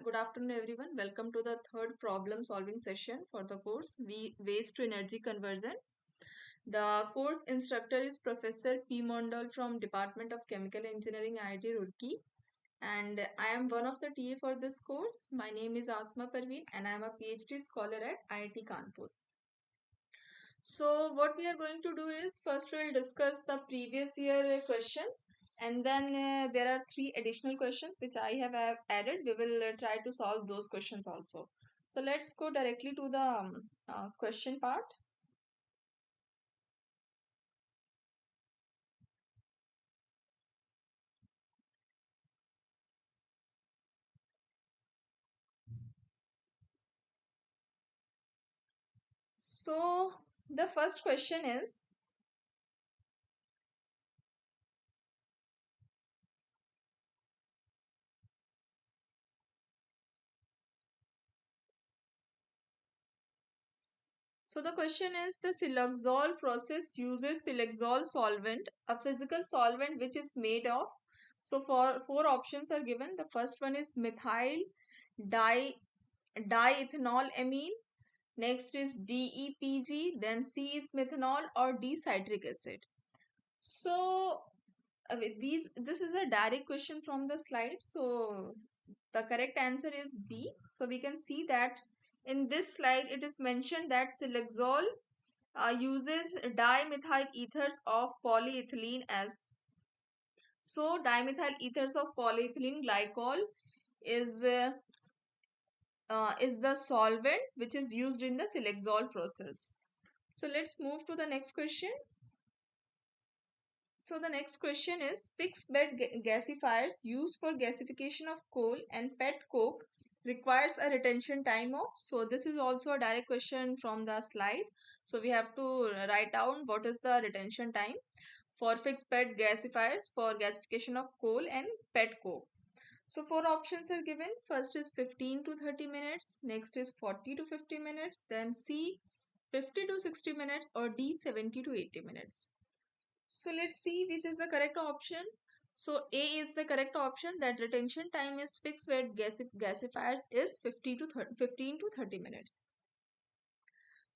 Good afternoon, everyone. Welcome to the third problem solving session for the course Waste to Energy Conversion. The course instructor is Professor P. Mondal from Department of Chemical Engineering, IIT Roorkee. And I am one of the TA for this course. My name is Asma Parveen and I am a PhD scholar at IIT Kanpur. So what we are going to do is first we will discuss the previous year questions, and then there are three additional questions which I have added. We will try to solve those questions also. So let's go directly to the question part. So the first question is, the siloxol process uses siloxol solvent, a physical solvent which is made of. So for four options are given. The first one is methyl di diethanolamine. Next is DEPG, then C is methanol, or D citric acid. So with this is a direct question from the slide. So the correct answer is B. So we can see that in this slide it is mentioned that siloxol uses dimethyl ethers of polyethylene as. So dimethyl ethers of polyethylene glycol is the solvent which is used in the siloxol process. So let's move to the next question. So the next question is, fixed bed gasifiers used for gasification of coal and pet coke requires a retention time of. So this is also a direct question from the slide. So we have to write down what is the retention time for fixed bed gasifiers for gasification of coal and pet coke. So four options are given. First is 15 to 30 minutes, next is 40 to 50 minutes, then C 50 to 60 minutes, or D 70 to 80 minutes. So let's see which is the correct option. So A is the correct option, that retention time is fixed bed gasifiers is 15 to 30 minutes.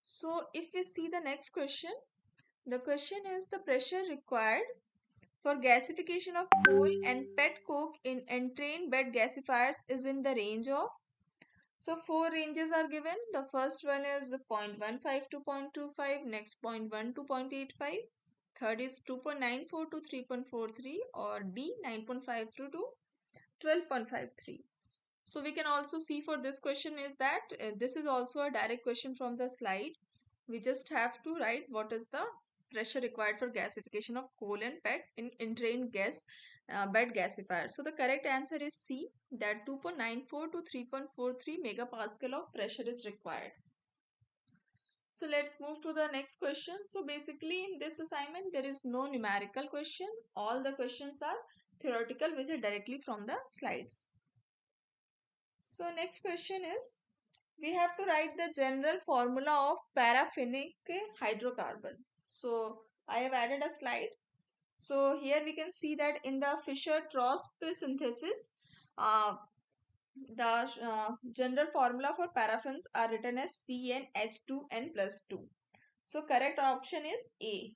So if we see the next question, the question is the pressure required for gasification of coal and pet coke in entrained bed gasifiers is in the range of. So four ranges are given. The first one is 0.15 to 0.25, next 0.1 to 0.85. Third is 2.94 to 3.43, or D 9.53 to 12.53. So we can also see for this question is that this is also a direct question from the slide. We just have to write what is the pressure required for gasification of coal and pet in entrained bed gasifier. So the correct answer is C, that 2.94 to 3.43 megapascal of pressure is required. So let's move to the next question. So basically in this assignment there is no numerical question. All the questions are theoretical, which are directly from the slides. So next question is, we have to write the general formula of paraffinic hydrocarbon. So I have added a slide. So here we can see that in the Fischer-Tropsch synthesis, the general formula for paraffins are written as CnH2n plus 2. So correct option is A.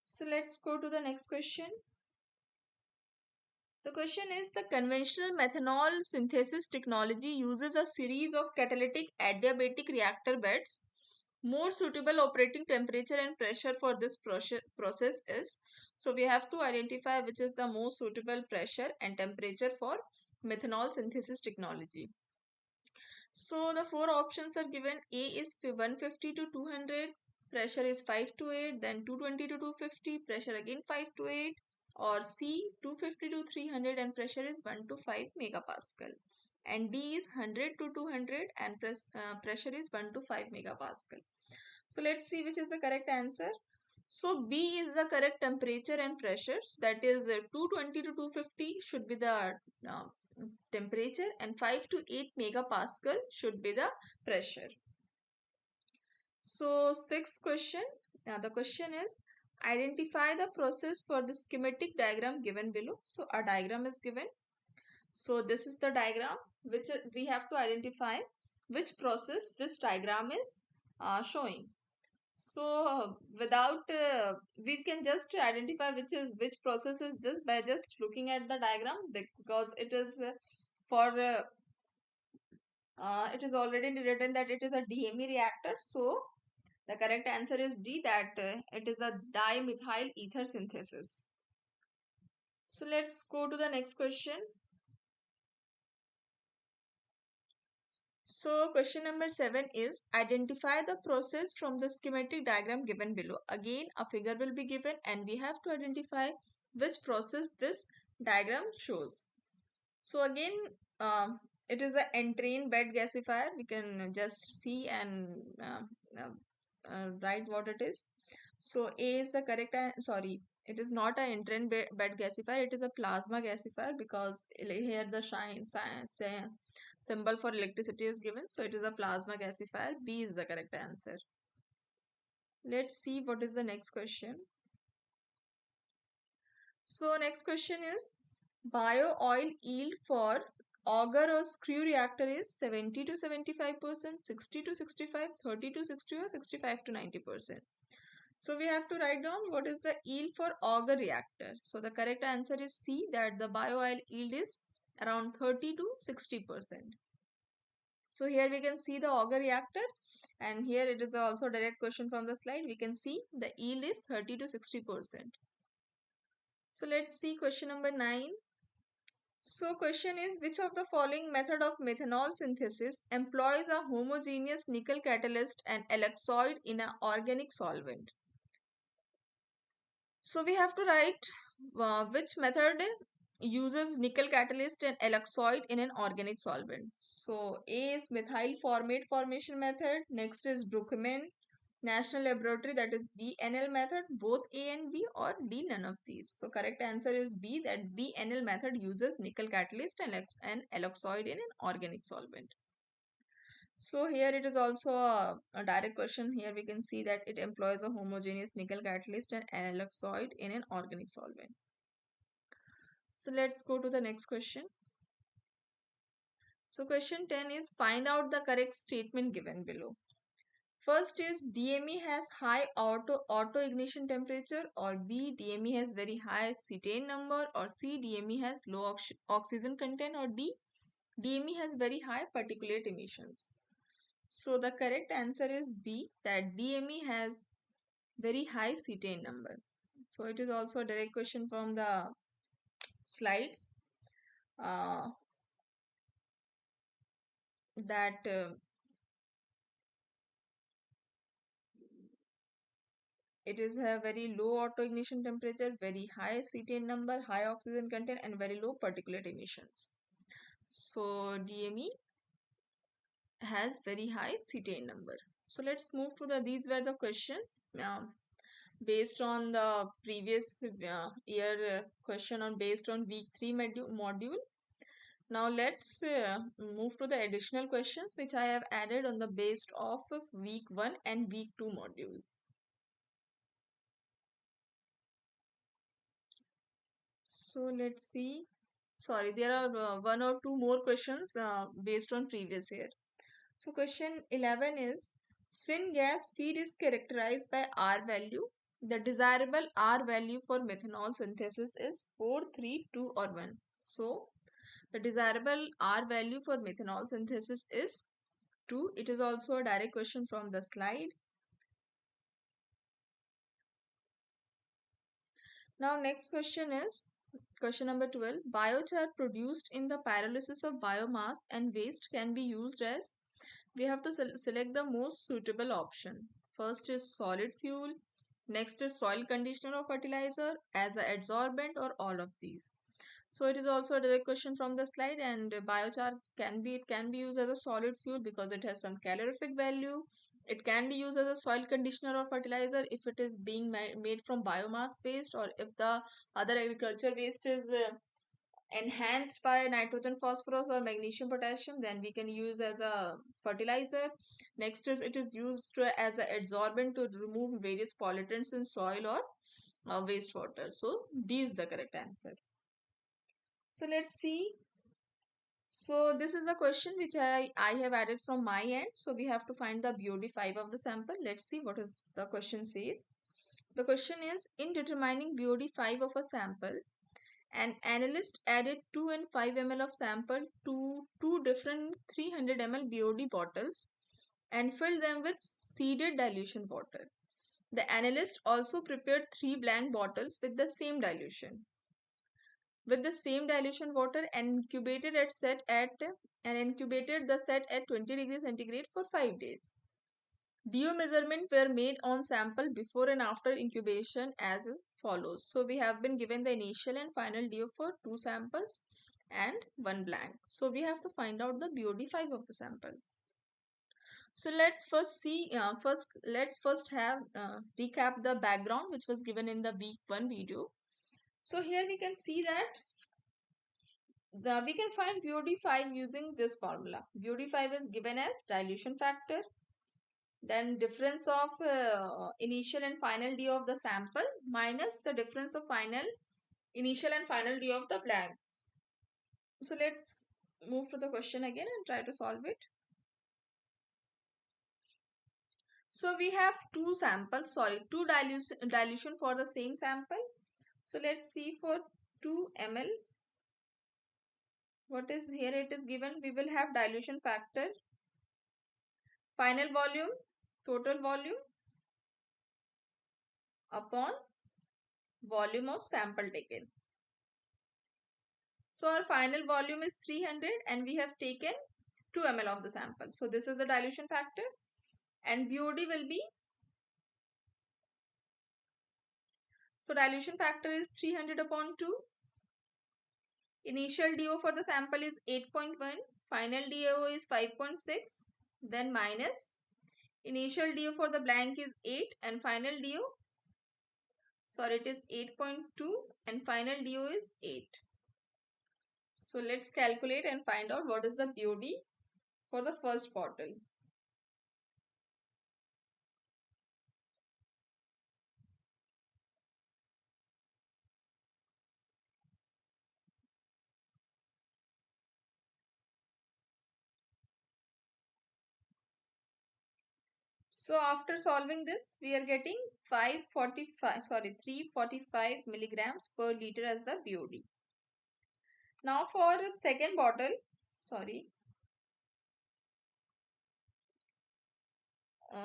So let's go to the next question. The question is, the conventional methanol synthesis technology uses a series of catalytic adiabatic reactor beds. More suitable operating temperature and pressure for this process is. So we have to identify which is the most suitable pressure and temperature for methanol synthesis technology. So the four options are given. A is 150 to 200, pressure is 5 to 8, then 220 to 250, pressure again 5 to 8, or C 250 to 300 and pressure is 1 to 5 megapascal. And D is 100 to 200 and pressure is 1 to 5 megapascal. So let's see which is the correct answer. So B is the correct temperature and pressures, that is 220 to 250 should be the temperature and 5 to 8 megapascal should be the pressure. So sixth question, the question is, identify the process for the schematic diagram given below. So a diagram is given. So this is the diagram which we have to identify which process this diagram is showing. So without we can just identify which process is this by just looking at the diagram, because it is for it is already written that it is a DME reactor. So the correct answer is D, that it is a dimethyl ether synthesis. So let's go to the next question. So question number 7 is identify the process from the schematic diagram given below. Again, a figure will be given and we have to identify which process this diagram shows. So again, it is an entrain bed gasifier. We can just see and write what it is. So A is the correct, sorry, it is not an entrain bed gasifier, it is a plasma gasifier, because here the symbol for electricity is given. So it is a plasma gasifier. B is the correct answer. Let's see what is the next question. So next question is bio oil yield for auger or screw reactor is 70 to 75%, 60 to 65, 30 to 60, or 65 to 90%. So we have to write down what is the yield for auger reactor. So the correct answer is C, that the bio oil yield is around 30 to 60%. So here we can see the auger reactor, and here it is also a direct question from the slide. We can see the yield is 30 to 60%. So let's see question number 9. So question is, which of the following method of methanol synthesis employs a homogeneous nickel catalyst and ellipsoid in an organic solvent? So we have to write which method uses nickel catalyst and ellipsoid in an organic solvent. So A is methyl formate formation method. Next is Brookman National Laboratory, that is BNL method, both A and B, or D, none of these. So correct answer is B, that BNL method uses nickel catalyst and ellipsoid in an organic solvent. So here it is also a direct question. Here we can see that it employs a homogeneous nickel catalyst and ellipsoid in an organic solvent. So let's go to the next question. So question 10 is find out the correct statement given below. First is DME has high auto ignition temperature, or B, DME has very high cetane number, or C, DME has low oxygen content, or D, DME has very high particulate emissions. So the correct answer is B, that DME has very high cetane number. So it is also a direct question from the slides, uh, that it is a very low auto ignition temperature, very high cetane number, high oxygen content, and very low particulate emissions. So DME has very high cetane number. So let's move to these were the questions based on the previous year question on based on week 3 module. Now let's move to the additional questions which I have added on the based of week 1 and week 2 module. So let's see. Sorry, there are one or two more questions based on previous year. So question 11 is syngas feed is characterized by R value. The desirable R value for methanol synthesis is 4, 3, 2, or 1. So the desirable R value for methanol synthesis is 2. It is also a direct question from the slide. Now next question is question number 12. Biochar produced in the pyrolysis of biomass and waste can be used as, we have to select the most suitable option. First is solid fuel, next is soil conditioner or fertilizer, as an adsorbent, or all of these. So it is also a direct question from the slide, and biochar can be used as a solid fuel because it has some calorific value. It can be used as a soil conditioner or fertilizer if it is being made from biomass waste, or if the other agriculture waste is enhanced by nitrogen, phosphorus, or magnesium, potassium, then we can use as a fertilizer. Next is it is used as an adsorbent to remove various pollutants in soil or wastewater. So D is the correct answer. So let's see So this is a question which I have added from my end. So we have to find the BOD5 of the sample. Let's see what is the question says. The question is, in determining BOD5 of a sample, an analyst added 2 and 5 ml of sample to two different 300 ml BOD bottles and filled them with seeded dilution water. The analyst also prepared 3 blank bottles with the same dilution water and incubated the set at 20 degrees centigrade for 5 days. DO measurements were made on sample before and after incubation as is follows. So we have been given the initial and final DO for 2 samples and 1 blank. So we have to find out the BOD5 of the sample. So let's first see, let's first have recap the background which was given in the week 1 video. So here we can see that we can find BOD5 using this formula. BOD5 is given as dilution factor, then difference of initial and final DO of the sample minus the difference of initial and final DO of the blank. So let's move to the question again and try to solve it. So we have two dilution for the same sample. So let's see for 2 ml. What is here? It is given we will have dilution factor, final volume, total volume upon volume of sample taken. So our final volume is 300 and we have taken 2 ml of the sample. So this is the dilution factor and BOD will be, so dilution factor is 300 upon 2. Initial DO for the sample is 8.1, final DO is 5.6, then minus initial DO for the blank is 8 and final DO, sorry, it is 8.2 and final DO is 8. So let's calculate and find out what is the BOD for the first bottle. So after solving this, we are getting 345 milligrams per liter as the BOD. Now for the second bottle,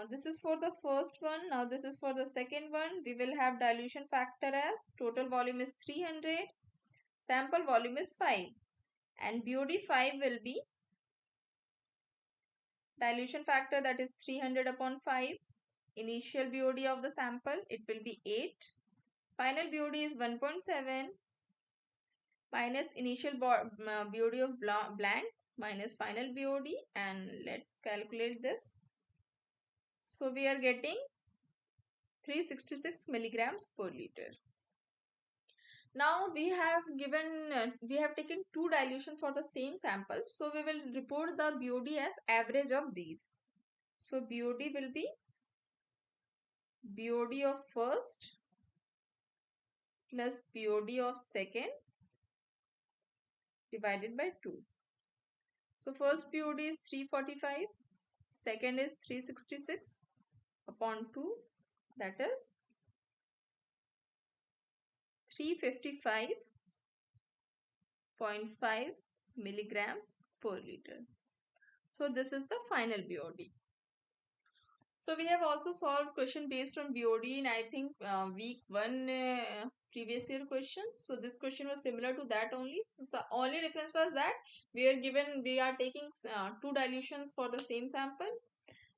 this is for the first one. Now this is for the second one. We will have dilution factor as total volume is 300, sample volume is 5 and BOD 5 will be dilution factor, that is 300 upon 5. Initial BOD of the sample, it will be 8. Final BOD is 1.7 minus initial BOD of blank minus final BOD, and let's calculate this. So we are getting 366 milligrams per liter. Now we have taken two dilution for the same sample. So we will report the BOD as average of these. So BOD will be BOD of first plus BOD of second divided by 2. So first BOD is 345, second is 366 upon 2, that is 355.5 milligrams per liter. So this is the final BOD. So we have also solved question based on BOD in I think week 1 previous year question. So this question was similar to that only. So the only difference was that we are taking two dilutions for the same sample.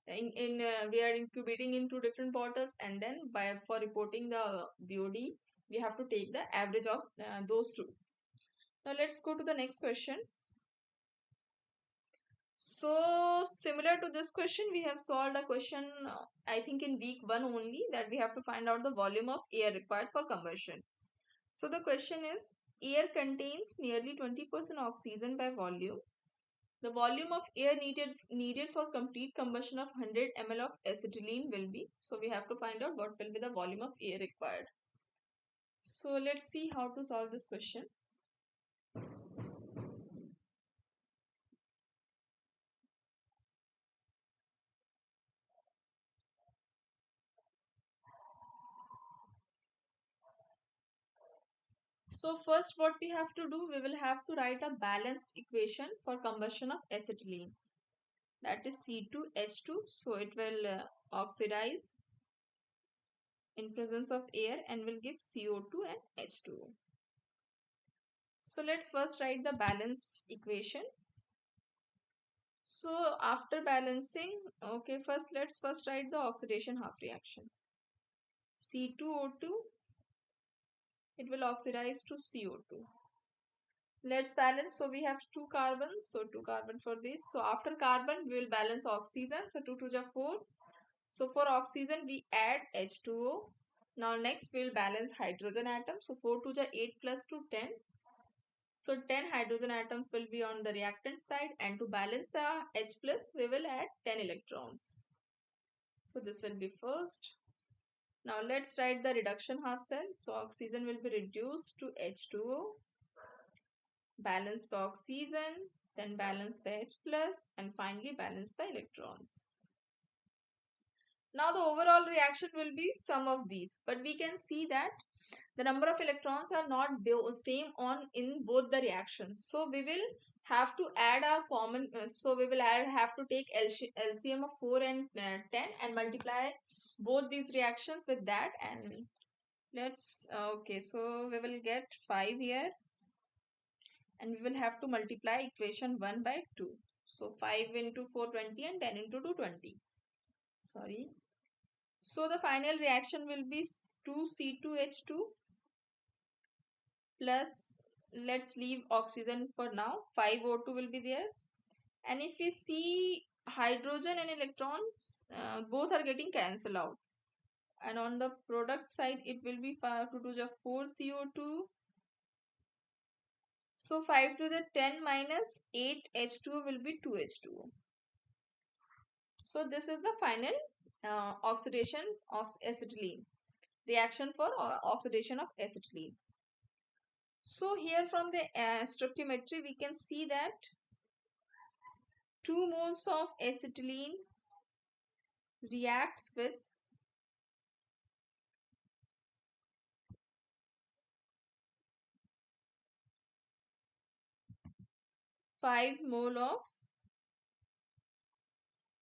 We are incubating in two different bottles, and then for reporting the BOD we have to take the average of those two. Now let's go to the next question. So similar to this question, we have solved a question I think in week 1 only, that we have to find out the volume of air required for combustion. So the question is, air contains nearly 20% oxygen by volume. The volume of air needed for complete combustion of 100 ml of acetylene will be. So we have to find out what will be the volume of air required. So let's see how to solve this question. So first what we have to do, we will have to write a balanced equation for combustion of acetylene. That is C2H2. So it will oxidize in presence of air and will give CO2 and H2O. So let's first write the balance equation. So after balancing, okay, let's first write the oxidation half reaction. C2O2, it will oxidize to CO2. Let's balance. So we have two carbons. So two carbon for this. So after carbon, we will balance oxygen. So 2 to the 4. So for oxygen, we add H2O. Now next we will balance hydrogen atoms. So 4 to the 8 plus 2, 10. So 10 hydrogen atoms will be on the reactant side, and to balance the H plus, we will add 10 electrons. So this will be first. Now let's write the reduction half cell. So oxygen will be reduced to H2O. Balance the oxygen, then balance the H plus, and finally balance the electrons. Now the overall reaction will be sum of these, but we can see that the number of electrons are not same on in both the reactions. So we will have to add a common, so we will have to take LCM of 4 and 10 and multiply both these reactions with that, and let's okay, so we will get 5 here, and we will have to multiply equation 1 by 2. So 5 into 420 and 10 into 220. Sorry. So the final reaction will be 2C2H2 plus, let's leave oxygen for now, 5O2 will be there. And if we see hydrogen and electrons, both are getting cancelled out. And on the product side, it will be 5 to the 4 CO2. So 5 to the 10 minus 8 H2O will be 2 H2O. So this is the final oxidation of acetylene. Reaction for oxidation of acetylene. So here from the stoichiometry we can see that 2 moles of acetylene reacts with 5 mole of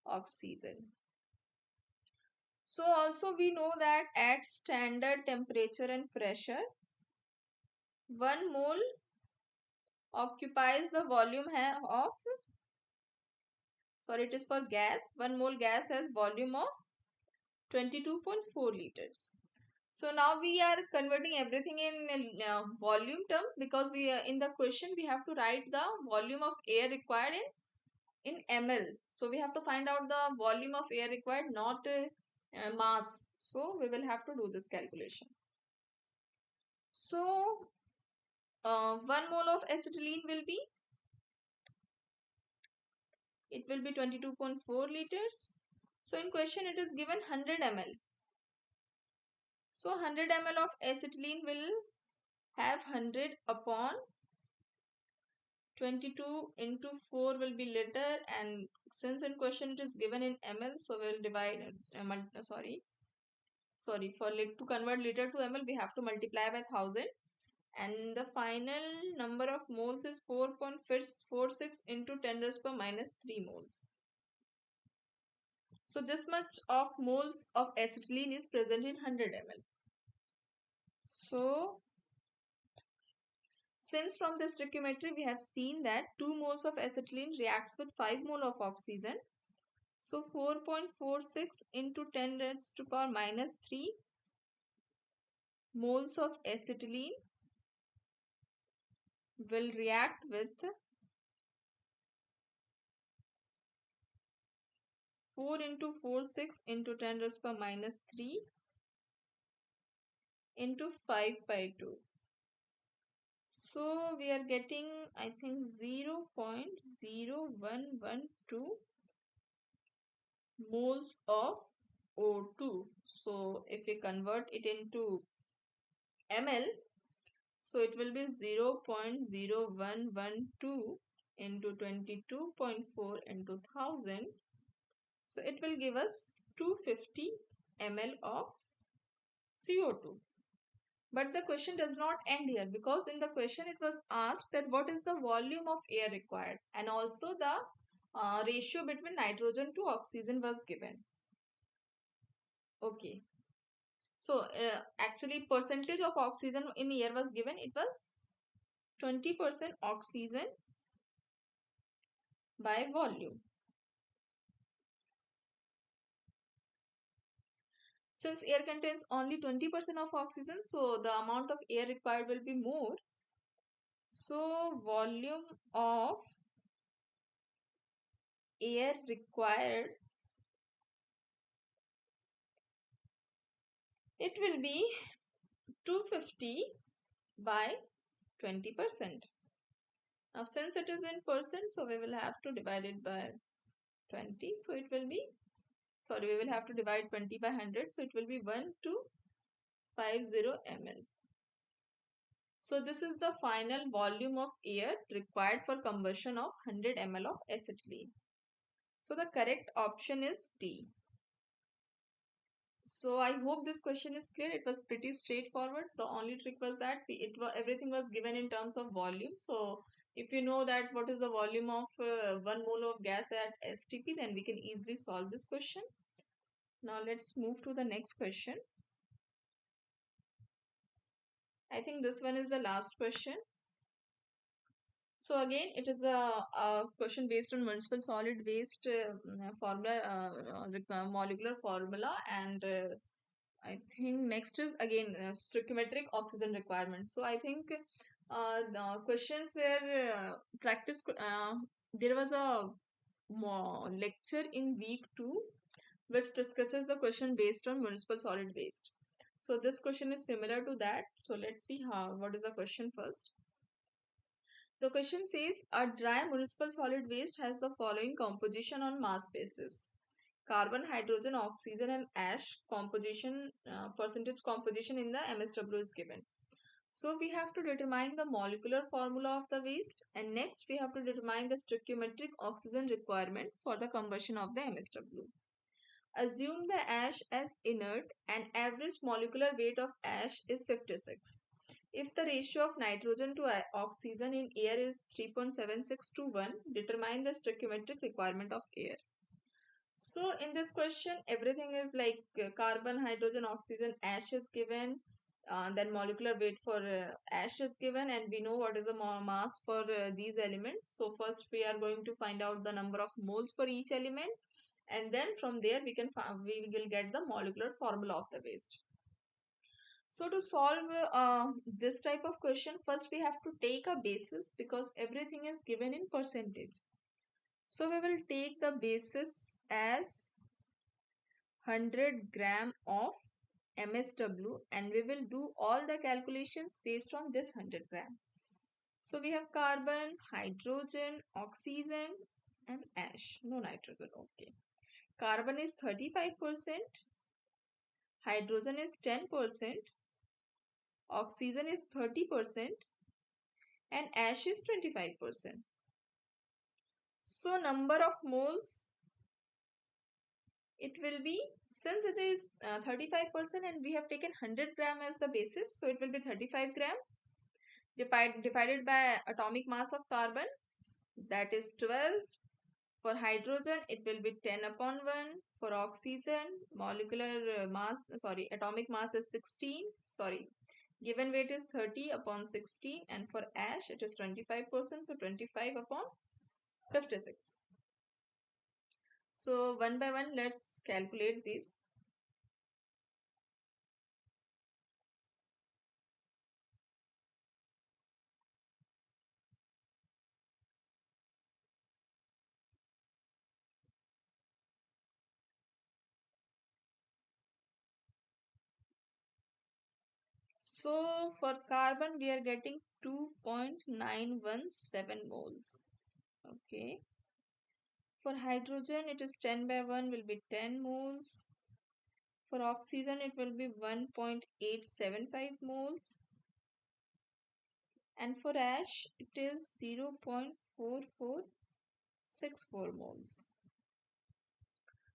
oxygen. So also we know that at standard temperature and pressure, 1 mole occupies the volume of, sorry, it is for gas. 1 mole gas has volume of 22.4 liters. So now we are converting everything in volume term, because we in the question we have to write the volume of air required in ml. So we have to find out the volume of air required, not mass. So we will have to do this calculation. So 1 mole of acetylene will be, it will be 22.4 liters. So in question it is given 100 ml. So 100 ml of acetylene will have 100 upon 22 into 4 will be liter, and since in question it is given in ml, so we will divide sorry, for to convert liter to ml we have to multiply by 1000, and the final number of moles is 4.46 into 10 raised per minus 3 moles. So this much of moles of acetylene is present in 100 ml. So since from this stoichiometry we have seen that 2 moles of acetylene reacts with 5 mole of oxygen. So 4.46 into 10 raised to power minus 3 moles of acetylene will react with 4 into 46 into 10 raised to power minus 3 into 5 by 2. So we are getting, I think, 0.0112 moles of O2. So if we convert it into ml, so it will be 0.0112 into 22.4 into 1000. So it will give us 250 ml of CO2. But the question does not end here, because in the question it was asked that what is the volume of air required, and also the ratio between nitrogen to oxygen was given. Okay. So actually percentage of oxygen in air was given. It was 20% oxygen by volume. Since air contains only 20% of oxygen, so the amount of air required will be more. So volume of air required, it will be 250 by 20%. Now since it is in percent, so we will have to divide it by 20. So it will be, sorry, we will have to divide 20 by 100. So it will be 1250 ml. So this is the final volume of air required for combustion of 100 ml of acetylene. So the correct option is D. So I hope this question is clear. It was pretty straightforward. The only trick was that everything was given in terms of volume. So if you know that what is the volume of 1 mole of gas at STP, then we can easily solve this question. Now let's move to the next question. I think this one is the last question. So again, it is a question based on municipal solid waste formula, molecular formula, and I think next is again stoichiometric oxygen requirement. So I think the questions were practice. There was a lecture in week 2 which discusses the question based on municipal solid waste. So this question is similar to that. So let's see what is the question first. The question says a dry municipal solid waste has the following composition on mass basis: carbon, hydrogen, oxygen, and ash composition, percentage composition in the MSW is given. So we have to determine the molecular formula of the waste, and next we have to determine the stoichiometric oxygen requirement for the combustion of the MSW. Assume the ash as inert and average molecular weight of ash is 56. If the ratio of nitrogen to oxygen in air is 3.76 to 1, determine the stoichiometric requirement of air. So in this question, everything is like carbon, hydrogen, oxygen, ash is given. Then molecular weight for ash is given, and we know what is the mass for these elements. So first we are going to find out the number of moles for each element, and then from there we will get the molecular formula of the waste. So to solve this type of question, first we have to take a basis because everything is given in percentage. So we will take the basis as 100 gram of MSW, and we will do all the calculations based on this 100 gram. So we have carbon, hydrogen, oxygen, and ash. No nitrogen. Okay. Carbon is 35%, hydrogen is 10%, oxygen is 30%, and ash is 25%. So number of moles, it will be, since it is 35% and we have taken 100 gram as the basis, so it will be 35 grams divided by atomic mass of carbon, that is 12. For hydrogen, it will be 10 upon 1. For oxygen, atomic mass is 16. Sorry, given weight is 30 upon 16. And for ash, it is 25%. So 25 upon 56. So one by one, let's calculate these. So for carbon, we are getting 2.917 moles. Okay. For hydrogen, it is 10 by 1 will be 10 moles. For oxygen, it will be 1.875 moles. And for ash, it is 0.4464 moles.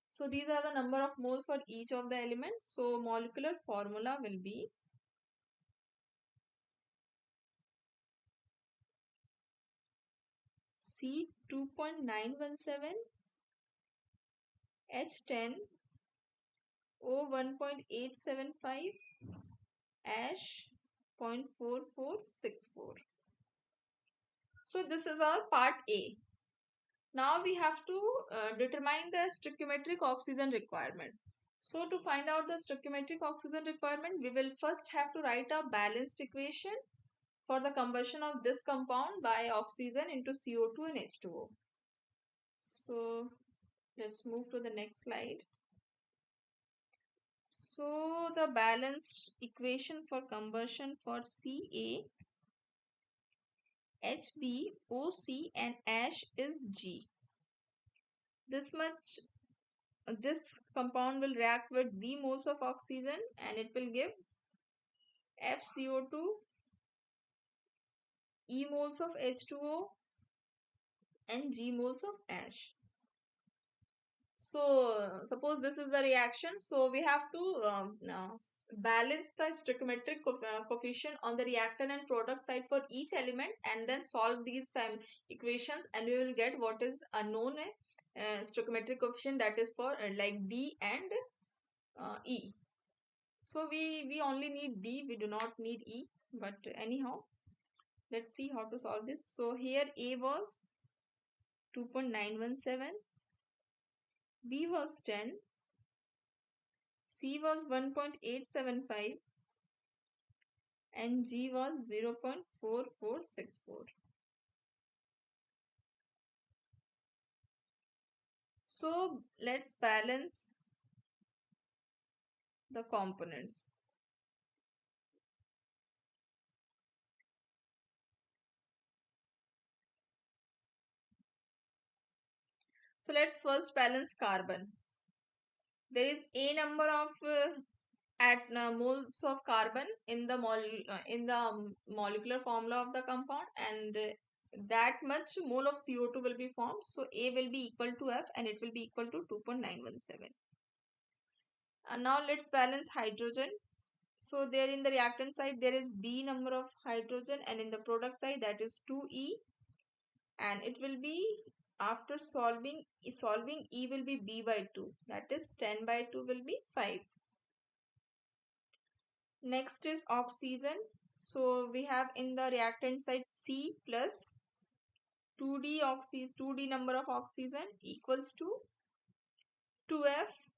So these are the number of moles for each of the elements. So molecular formula will be C 2.917, H10, O 1.875, ash 0.4464. So this is our part A. Now we have to determine the stoichiometric oxygen requirement. So to find out the stoichiometric oxygen requirement, we will first have to write a balanced equation for the combustion of this compound by oxygen into CO2 and H2O. So let's move to the next slide. So the balanced equation for combustion for Ca, Hb, OC and ash is G. This compound will react with D moles of oxygen and it will give FCO2, E moles of H2O and G moles of ash. So suppose this is the reaction. So we have to balance the stoichiometric coefficient on the reactant and product side for each element and then solve these equations and we will get what is unknown stoichiometric coefficient, that is for like D and E. So we only need D, we do not need E, but anyhow, let's see how to solve this. So here A was 2.917, B was 10, C was 1.875 and G was 0.4464. So let's balance the components. So let's first balance carbon. There is a number of moles of carbon in the molecular formula of the compound, and that much mole of CO2 will be formed. So A will be equal to F and it will be equal to 2.917. And now let's balance hydrogen. So there in the reactant side there is B number of hydrogen and in the product side that is 2E, and it will be after solving E will be B by 2, that is 10 by 2 will be 5. Next is oxygen. So we have in the reactant side C plus 2D number of oxygen equals to 2F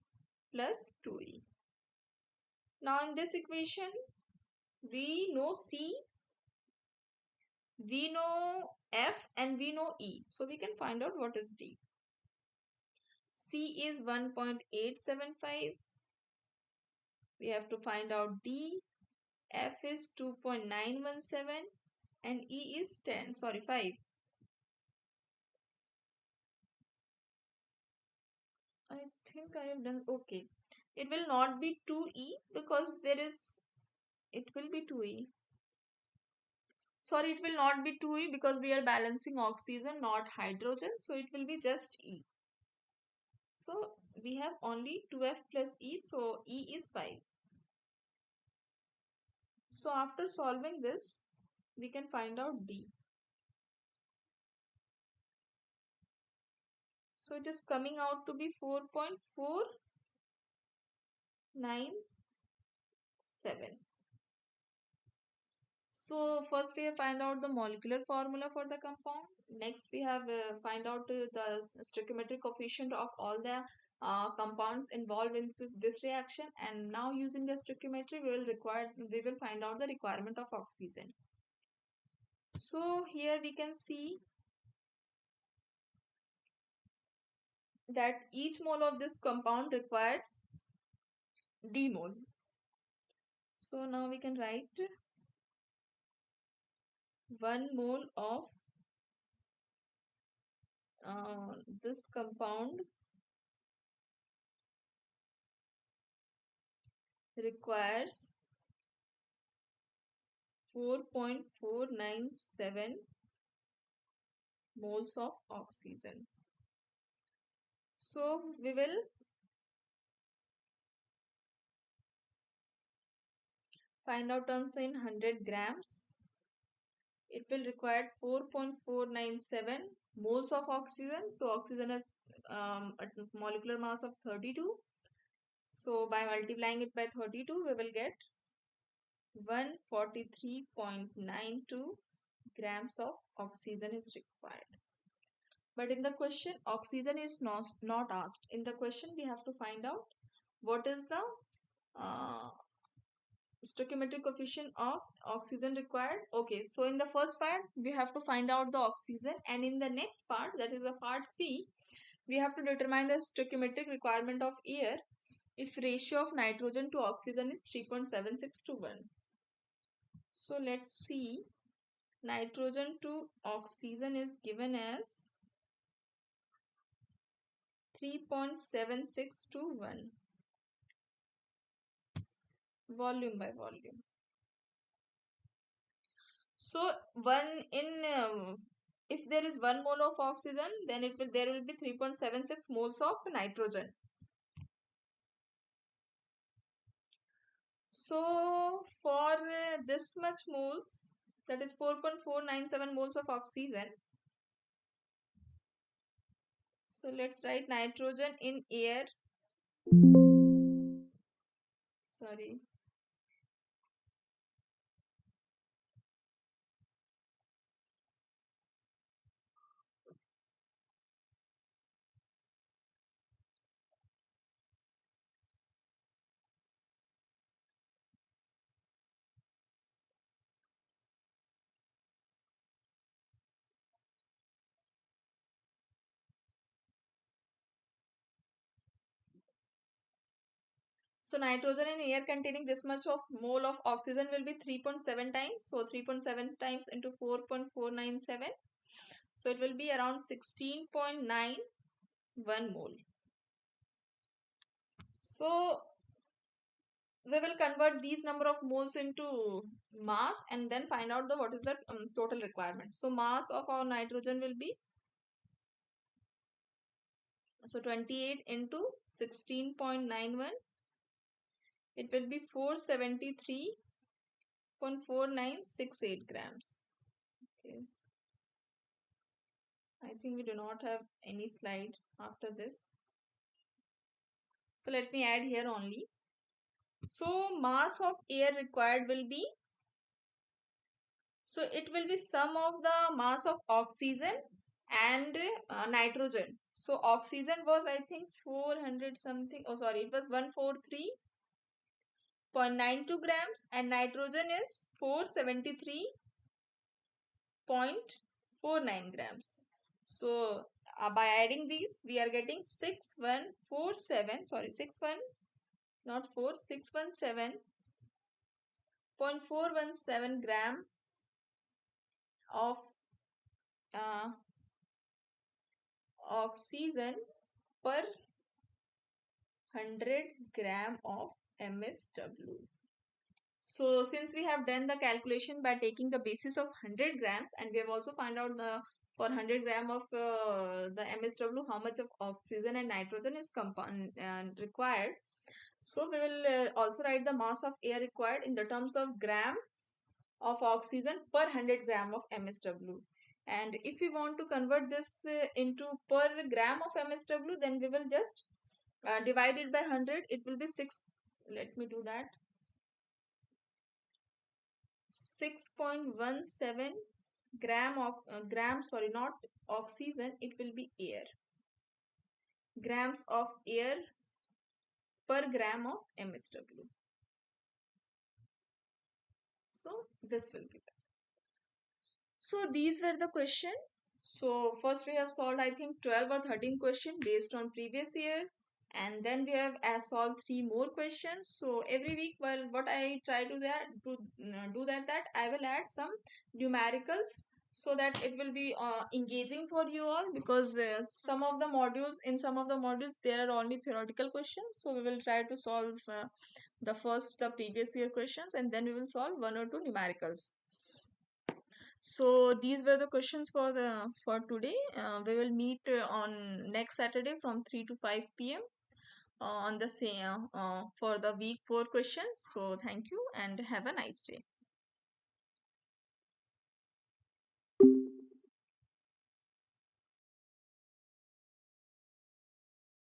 plus 2E. Now in this equation we know C, we know F and we know E. So we can find out what is D. C is 1.875. We have to find out D. F is 2.917 and E is 5. I think I have done okay. It will not be 2E because it will be 2E. Sorry, it will not be 2E because we are balancing oxygen, not hydrogen. So it will be just E. So we have only 2F plus E. So E is 5. So after solving this, we can find out D. So it is coming out to be 4.497. So first we have find out the molecular formula for the compound. Next we have find out the stoichiometric coefficient of all the compounds involved in this reaction, and now using the stoichiometry we will find out the requirement of oxygen. So here we can see that each mole of this compound requires D mole. So now we can write 1 mole of this compound requires 4.497 moles of oxygen. So we will find out terms in 100 grams. it will require 4.497 moles of oxygen. So oxygen has a molecular mass of 32. So by multiplying it by 32, we will get 143.92 grams of oxygen is required. But in the question, oxygen is not asked. In the question, we have to find out what is the uh, stoichiometric coefficient of oxygen required. Okay, so in the first part, we have to find out the oxygen, and in the next part, that is the part C, we have to determine the stoichiometric requirement of air if ratio of nitrogen to oxygen is 3.76 to 1. So let's see, nitrogen to oxygen is given as 3.76 to 1, volume by volume. So one in if there is 1 mole of oxygen, then there will be 3.76 moles of nitrogen. So for this much moles, that is 4.497 moles of oxygen. So let's write nitrogen in air. Sorry. So nitrogen in air containing this much of mole of oxygen will be 3.7 times. So 3.7 times into 4.497. So it will be around 16.91 mole. So we will convert these number of moles into mass and then find out what is the total requirement. So mass of our nitrogen will be, so 28 into 16.91, it will be 473.4968 grams. Okay, I think we do not have any slide after this, so let me add here only. So mass of air required will be, so it will be sum of the mass of oxygen and nitrogen. So oxygen was, I think, 400 something. Oh, sorry, it was 143.92 grams, and nitrogen is 473.49 grams. So by adding these, we are getting 6147. Sorry, 61, not 4, 617.417 gram of uh, oxygen per 100 gram of MSW. So since we have done the calculation by taking the basis of 100 grams, and we have also found out the for 100 gram of the MSW how much of oxygen and nitrogen is required. So we will also write the mass of air required in the terms of grams of oxygen per 100 gram of MSW. And if we want to convert this into per gram of MSW, then we will just divide it by 100. It will be 6. Let me do that. 6.17 gram of sorry, not oxygen, it will be air. Grams of air per gram of MSW. So this will be that. So these were the question. So first we have solved, I think, 12 or 13 question based on previous year, and then we have solved 3 more questions. So every week, well, what I try to do that I will add some numericals so that it will be engaging for you all, because some of the modules there are only theoretical questions. So we will try to solve the previous year questions, and then we will solve 1 or 2 numericals. So these were the questions for today. We will meet on next Saturday from 3 to 5 p.m. On the same for the week 4 questions. So thank you and have a nice day.